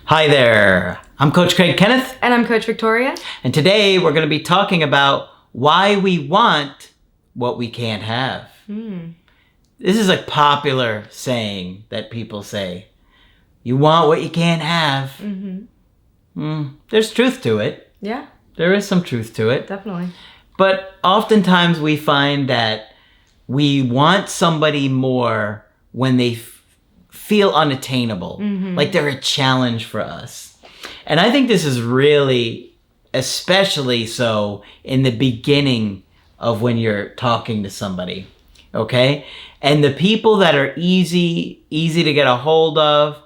Hi there, I'm Coach Kenneth. And I'm Coach Victoria. And today we're going to be talking about why we want what we can't have. This is a popular saying that people say. You want what you can't have. There's truth to it. Yeah. There is some truth to it. Definitely. But oftentimes we find that we want somebody more when they feel unattainable, like they're a challenge for us. And I think this is really especially so in the beginning of when you're talking to somebody, okay? And the people that are easy to get a hold of,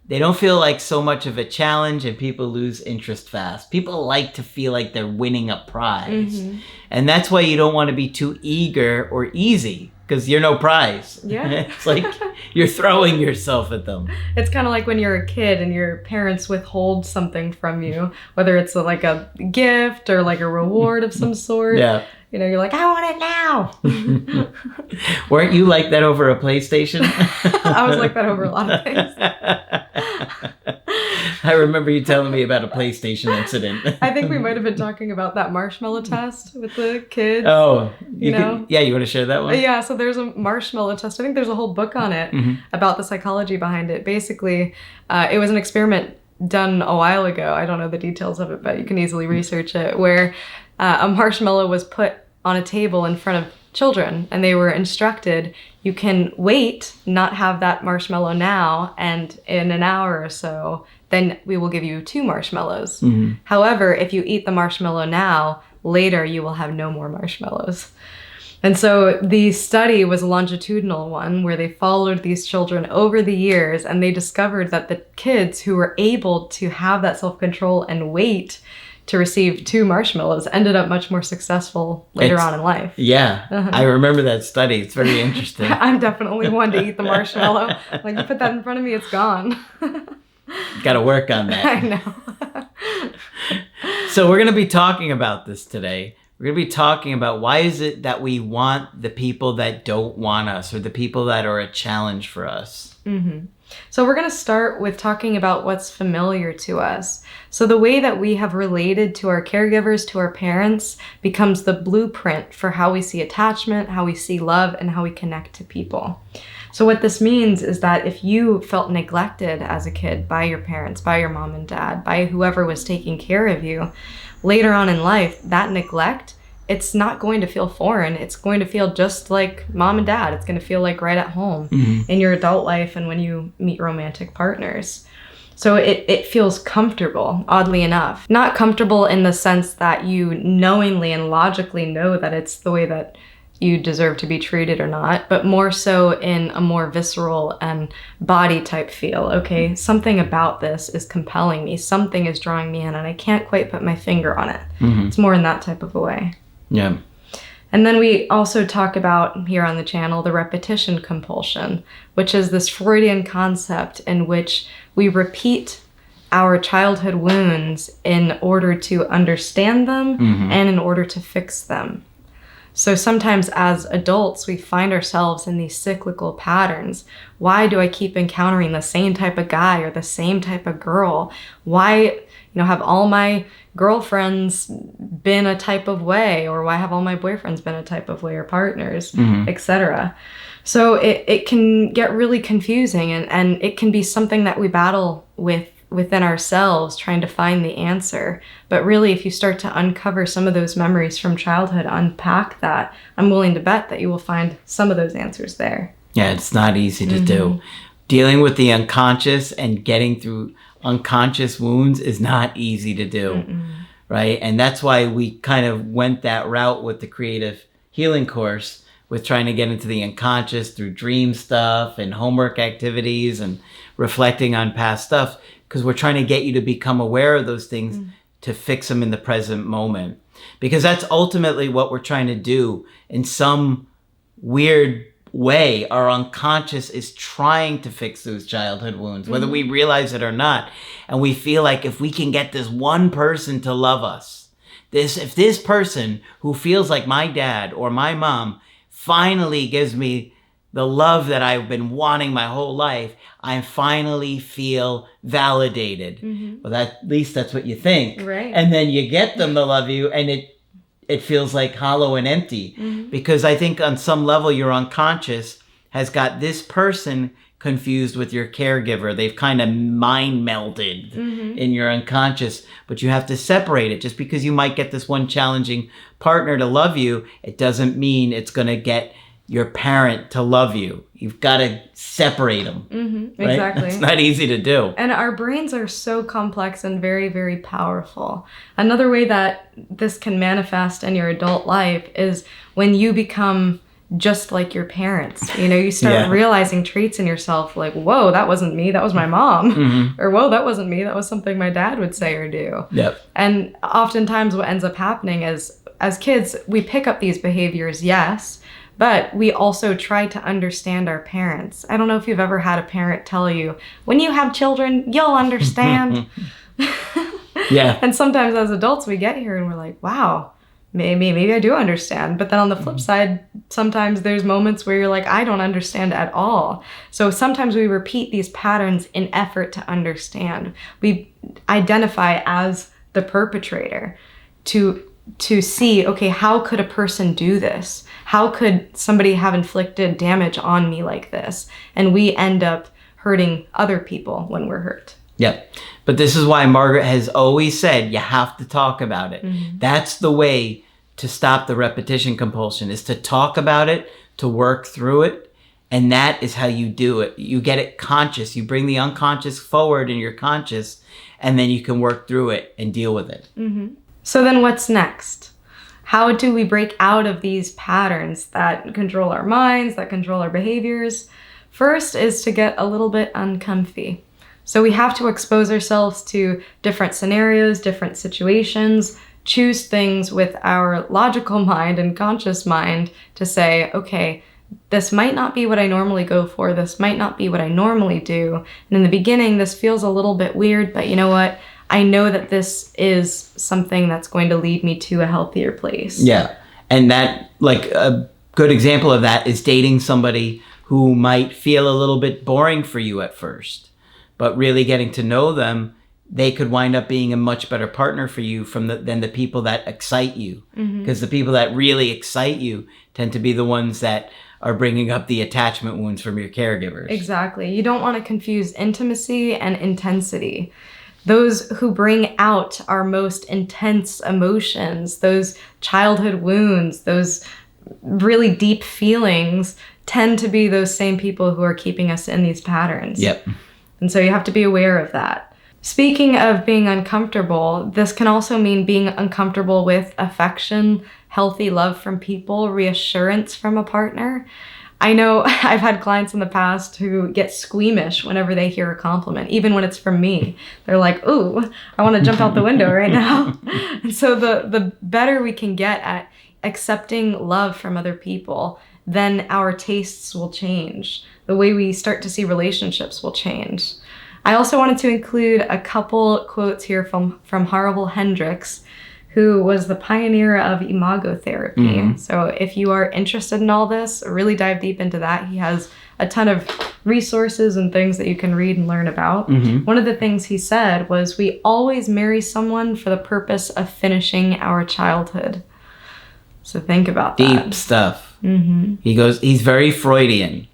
they don't feel like so much of a challenge, and people lose interest fast. People like to feel like they're winning a prize. And that's why you don't want to be too eager or easy, because you're no prize. Yeah. It's like you're throwing yourself at them. It's kind of like when you're a kid and your parents withhold something from you, whether it's like a gift or like a reward of some sort. Yeah. You know, you're like, I want it now. Weren't you like that over a PlayStation? I was like that over a lot of things. I remember you telling me about a PlayStation incident. I think we might have been talking about that marshmallow test with the kids. Oh, you know? Yeah, you want to share that one? Yeah, so there's a marshmallow test. I think there's a whole book on it about the psychology behind it. Basically, it was an experiment done a while ago. I don't know the details of it, but you can easily research it, where a marshmallow was put on a table in front of children, and they were instructed, you can wait, not have that marshmallow now, and in an hour or so, then we will give you 2 marshmallows. However, if you eat the marshmallow now, later you will have no more marshmallows. And so the study was a longitudinal one where they followed these children over the years, and they discovered that the kids who were able to have that self-control and wait to receive 2 marshmallows ended up much more successful later on in life. Yeah, I remember that study. It's very interesting. I'm definitely one to eat the marshmallow. Like, you put that in front of me, it's gone. Got to work on that. I know. So we're going to be talking about this today. We're going to be talking about why is it that we want the people that don't want us, or the people that are a challenge for us. So we're going to start with talking about what's familiar to us. So the way that we have related to our caregivers, to our parents, becomes the blueprint for how we see attachment, how we see love, and how we connect to people. So what this means is that if you felt neglected as a kid by your parents, by your mom and dad, by whoever was taking care of you, later on in life, that neglect, it's not going to feel foreign. It's going to feel just like mom and dad. It's going to feel like right at home in your adult life and when you meet romantic partners. So it feels comfortable, oddly enough. Not comfortable in the sense that you knowingly and logically know that it's the way that you deserve to be treated or not, but more so in a more visceral and body type feel. Okay, something about this is compelling me. Something is drawing me in, and I can't quite put my finger on it. It's more in that type of a way. Yeah. And then we also talk about here on the channel the repetition compulsion, which is this Freudian concept in which we repeat our childhood wounds in order to understand them and in order to fix them. So sometimes as adults, we find ourselves in these cyclical patterns. Why do I keep encountering the same type of guy or the same type of girl? Why, have all my girlfriends been a type of way, or why have all my boyfriends been a type of way, or partners, etc. So it can get really confusing, and it can be something that we battle within ourselves, trying to find the answer. But really, if you start to uncover some of those memories from childhood, unpack that, I'm willing to bet that you will find some of those answers there. Yeah, it's not easy to do. Dealing with the unconscious and getting through unconscious wounds is not easy to do, right? And that's why we kind of went that route with the creative healing course, with trying to get into the unconscious through dream stuff and homework activities and reflecting on past stuff, because we're trying to get you to become aware of those things to fix them in the present moment. Because that's ultimately what we're trying to do. In some weird way, our unconscious is trying to fix those childhood wounds, whether we realize it or not. And we feel like if we can get this one person to love us, if this person who feels like my dad or my mom finally gives me the love that I've been wanting my whole life, I finally feel validated. Well, at least that's what you think. Right. And then you get them to love you, and it feels like hollow and empty. Because I think on some level your unconscious has got this person confused with your caregiver. They've kind of mind melded in your unconscious, but you have to separate it. Just because you might get this one challenging partner to love you, it doesn't mean it's going to get your parent to love you. You've got to separate them. Right? Exactly. It's not easy to do. And our brains are so complex and very, very powerful. Another way that this can manifest in your adult life is when you become just like your parents. You start realizing traits in yourself like, whoa, that wasn't me, that was my mom. Or whoa, that wasn't me, that was something my dad would say or do. Yep. And oftentimes what ends up happening is, as kids, we pick up these behaviors, yes, but we also try to understand our parents. I don't know if you've ever had a parent tell you, when you have children, you'll understand. Yeah. And sometimes as adults, we get here and we're like, wow, maybe I do understand. But then on the flip side, sometimes there's moments where you're like, I don't understand at all. So sometimes we repeat these patterns in effort to understand. We identify as the perpetrator to see, okay, how could a person do this? How could somebody have inflicted damage on me like this? And we end up hurting other people when we're hurt. Yep. But this is why Margaret has always said you have to talk about it. That's the way to stop the repetition compulsion, is to talk about it, to work through it. And that is how you do it. You get it conscious. You bring the unconscious forward in your conscious, and then you can work through it and deal with it. So then what's next? How do we break out of these patterns that control our minds, that control our behaviors? First is to get a little bit uncomfy. So we have to expose ourselves to different scenarios, different situations, choose things with our logical mind and conscious mind to say, okay, this might not be what I normally go for. This might not be what I normally do. And in the beginning, this feels a little bit weird, but you know what? I know that this is something that's going to lead me to a healthier place. Yeah. And that, like, a good example of that is dating somebody who might feel a little bit boring for you at first, but really getting to know them, they could wind up being a much better partner for you than the people that excite you. Because the people that really excite you tend to be the ones that are bringing up the attachment wounds from your caregivers. Exactly. You don't want to confuse intimacy and intensity. Those who bring out our most intense emotions, those childhood wounds, those really deep feelings, tend to be those same people who are keeping us in these patterns. Yep. And so you have to be aware of that. Speaking of being uncomfortable, this can also mean being uncomfortable with affection, healthy love from people, reassurance from a partner. I know I've had clients in the past who get squeamish whenever they hear a compliment, even when it's from me. They're like, ooh, I want to jump out the window right now. And so the better we can get at accepting love from other people, then our tastes will change. The way we start to see relationships will change. I also wanted to include a couple quotes here from Harville Hendrix, who was the pioneer of imagotherapy. So if you are interested in all this, really dive deep into that. He has a ton of resources and things that you can read and learn about. One of the things he said was, we always marry someone for the purpose of finishing our childhood. So think about that. Deep stuff. He's very Freudian.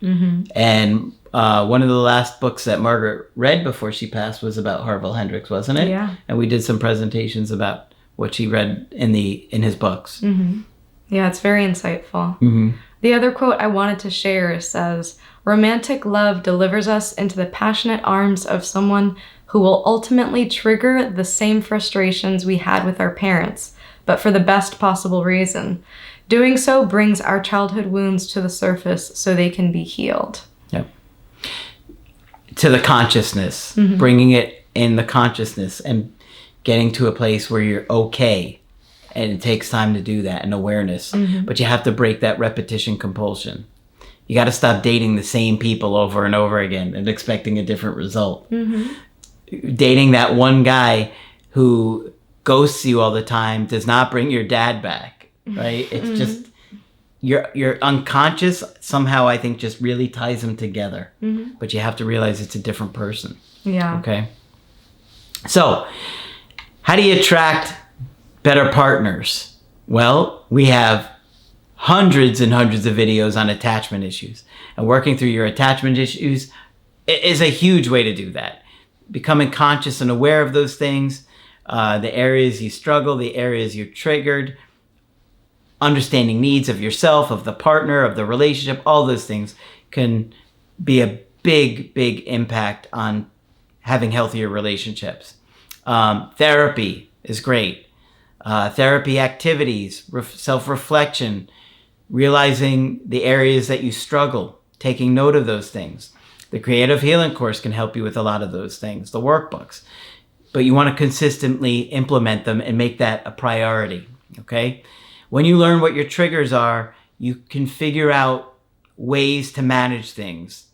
And one of the last books that Margaret read before she passed was about Harville Hendrix, wasn't it? Yeah. And we did some presentations about what she read in his books. Yeah, it's very insightful. The other quote I wanted to share says, romantic love delivers us into the passionate arms of someone who will ultimately trigger the same frustrations we had with our parents, but for the best possible reason. Doing so brings our childhood wounds to the surface so they can be healed. Yep. To the consciousness, bringing it in the consciousness and getting to a place where you're okay. And it takes time to do that, and awareness. But you have to break that repetition compulsion. You got to stop dating the same people over and over again and expecting a different result. Dating that one guy who ghosts you all the time does not bring your dad back, right? It's just, your unconscious somehow, I think, just really ties them together. Mm-hmm. But you have to realize it's a different person. Yeah. Okay. So, how do you attract better partners? Well, we have hundreds and hundreds of videos on attachment issues. And working through your attachment issues is a huge way to do that. Becoming conscious and aware of those things, the areas you struggle, the areas you're triggered, understanding needs of yourself, of the partner, of the relationship, all those things can be a big, big impact on having healthier relationships. Therapy is great. Therapy activities, self-reflection, realizing the areas that you struggle, taking note of those things. The Creative Healing course can help you with a lot of those things, the workbooks. But you want to consistently implement them and make that a priority, okay? When you learn what your triggers are, you can figure out ways to manage things.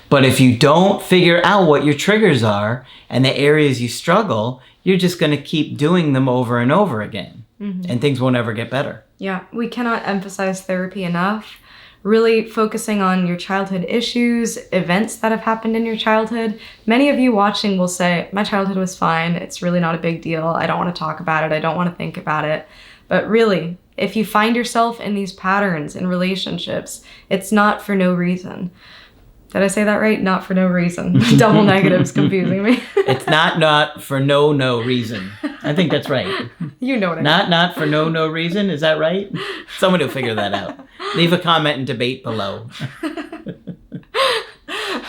But if you don't figure out what your triggers are and the areas you struggle, you're just going to keep doing them over and over again. Mm-hmm. And things won't ever get better. Yeah, we cannot emphasize therapy enough. Really focusing on your childhood issues, events that have happened in your childhood. Many of you watching will say, my childhood was fine. It's really not a big deal. I don't want to talk about it. I don't want to think about it. But really, if you find yourself in these patterns in relationships, it's not for no reason. Did I say that right? Not for no reason. Double negatives confusing me. It's not for no reason. I think that's right. You know what I mean. Not for no reason. Is that right? Someone will figure that out. Leave a comment and debate below.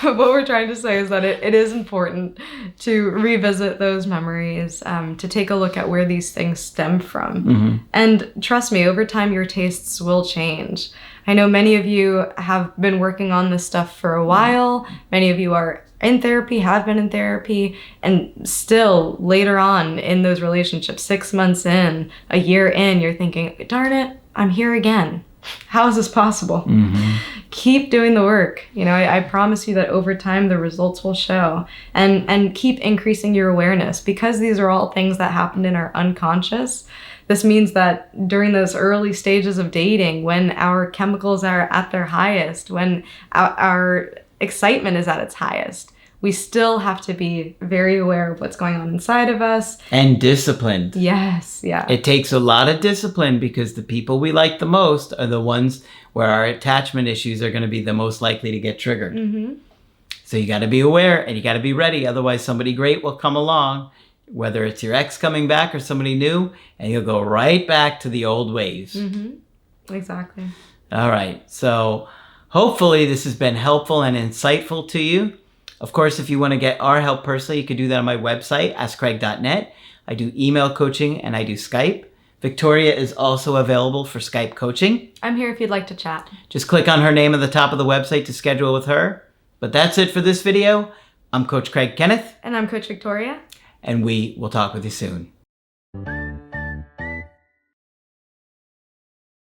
What we're trying to say is that it is important to revisit those memories, to take a look at where these things stem from. Mm-hmm. And trust me, over time, your tastes will change. I know many of you have been working on this stuff for a while. Many of you are in therapy, have been in therapy, and still later on in those relationships, 6 months in, a year in, you're thinking, darn it, I'm here again. How is this possible? Mm-hmm. Keep doing the work. You know, I promise you that over time the results will show. And keep increasing your awareness, because these are all things that happened in our unconscious. This means that during those early stages of dating, when our chemicals are at their highest, when our excitement is at its highest, we still have to be very aware of what's going on inside of us. And disciplined. Yes, yeah. It takes a lot of discipline, because the people we like the most are the ones where our attachment issues are going to be the most likely to get triggered. Mm-hmm. So you got to be aware and you got to be ready. Otherwise, somebody great will come along, whether it's your ex coming back or somebody new, and you'll go right back to the old ways. Mm-hmm. Exactly. All right. So hopefully this has been helpful and insightful to you. Of course, if you want to get our help personally, you can do that on my website, askcraig.net. I do email coaching and I do Skype. Victoria is also available for Skype coaching. I'm here if you'd like to chat. Just click on her name at the top of the website to schedule with her. But that's it for this video. I'm Coach Craig Kenneth. And I'm Coach Victoria. And we will talk with you soon.